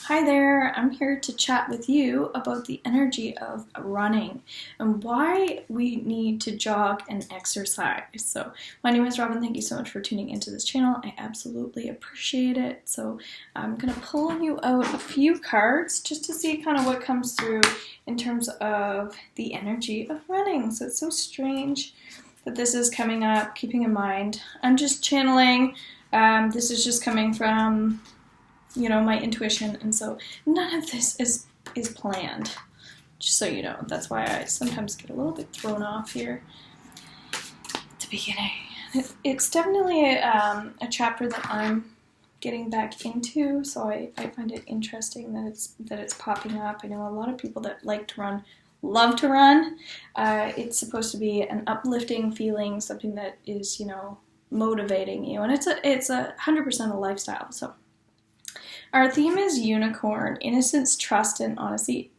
Hi there, I'm here to chat with you about the energy of running and why we need to jog and exercise. So, my name is Robin. Thank you so much for tuning into this channel. I absolutely appreciate it. So, I'm going to pull you out a few cards just to see kind of what comes through in terms of the energy of running. So, it's so strange that this is coming up. Keeping in mind, I'm just channeling. This is just coming from my intuition, and so none of this is planned, just so you know. That's why I sometimes get a little bit thrown off here at the beginning. It's definitely a chapter that I'm getting back into, so I find it interesting that it's popping up. I know a lot of people that like to run love to run. It's supposed to be an uplifting feeling, something that is motivating you, and it's 100% a lifestyle. So our theme is unicorn, innocence, trust, and honesty.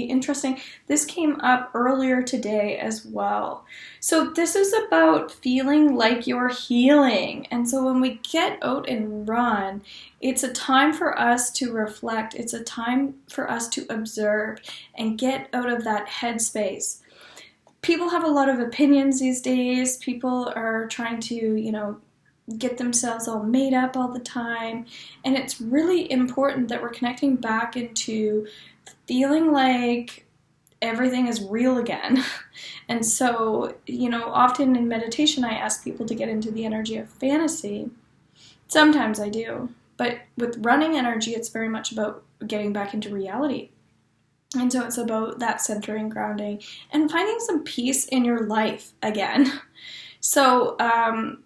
Interesting. This came up earlier today as well. So this is about feeling like you're healing. And so when we get out and run, it's a time for us to reflect. It's a time for us to observe and get out of that headspace. People have a lot of opinions these days. People are trying to, get themselves all made up all the time, and it's really important that we're connecting back into feeling like everything is real again. And so, often in meditation I ask people to get into the energy of fantasy. Sometimes I do, but with running energy it's very much about getting back into reality. And so it's about that centering, grounding, and finding some peace in your life again. So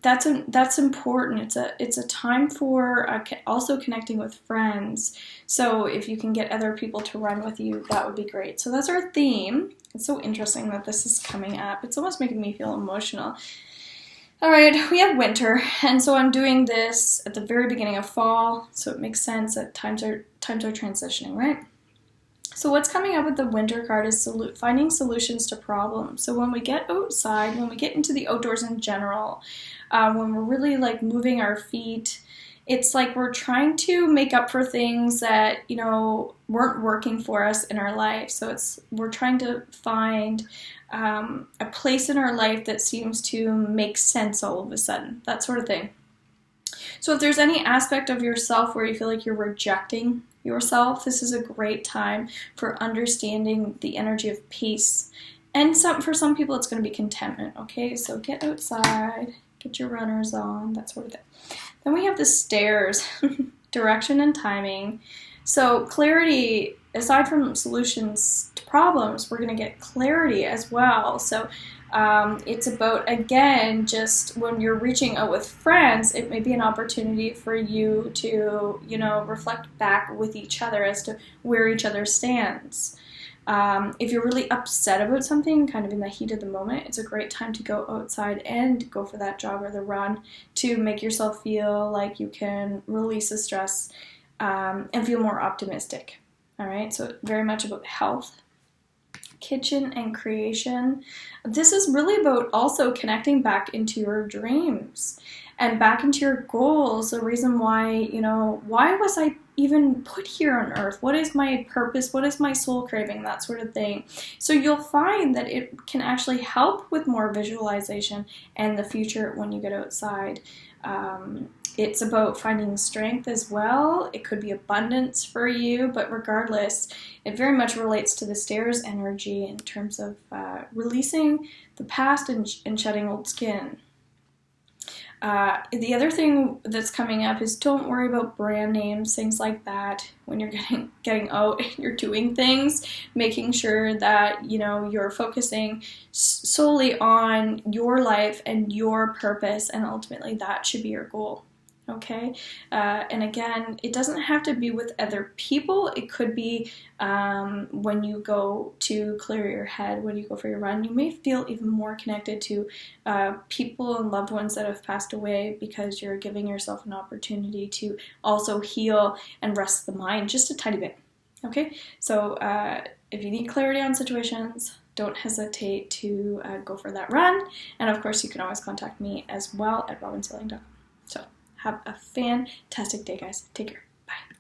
that's important. It's a time for also connecting with friends. So if you can get other people to run with you, that would be great. So that's our theme. It's so interesting that this is coming up. It's almost making me feel emotional. All right, we have winter, and so I'm doing this at the very beginning of fall. So it makes sense that times are transitioning, right? So what's coming up with the winter card is finding solutions to problems. So when we get outside, when we get into the outdoors in general, when we're really moving our feet, it's like we're trying to make up for things that, weren't working for us in our life. So we're trying to find a place in our life that seems to make sense all of a sudden, that sort of thing. So if there's any aspect of yourself where you feel like you're rejecting yourself, this is a great time for understanding the energy of peace. And for some people, it's going to be contentment, okay? So get outside, get your runners on, that sort of thing. Then we have the stairs, direction and timing. So clarity, aside from solutions to problems, we're going to get clarity as well. So it's about, again, just when you're reaching out with friends, it may be an opportunity for you to, reflect back with each other as to where each other stands. If you're really upset about something, kind of in the heat of the moment, it's a great time to go outside and go for that jog or the run to make yourself feel like you can release the stress and feel more optimistic. All right, so very much about health. Kitchen and creation. This is really about also connecting back into your dreams and back into your goals. The reason why, why was I even put here on earth? What is my purpose? What is my soul craving? That sort of thing. So you'll find that it can actually help with more visualization and the future when you get outside. It's about finding strength as well. It could be abundance for you, but regardless, it very much relates to the stairs energy in terms of releasing the past and shedding old skin. The other thing that's coming up is don't worry about brand names, things like that. When you're getting out and you're doing things, making sure that you're focusing solely on your life and your purpose, and ultimately that should be your goal. Okay, and again, it doesn't have to be with other people. It could be when you go to clear your head, when you go for your run. You may feel even more connected to people and loved ones that have passed away because you're giving yourself an opportunity to also heal and rest the mind just a tiny bit. Okay, so if you need clarity on situations, don't hesitate to go for that run. And of course, you can always contact me as well at robinsailing.com. So have a fantastic day, guys. Take care. Bye.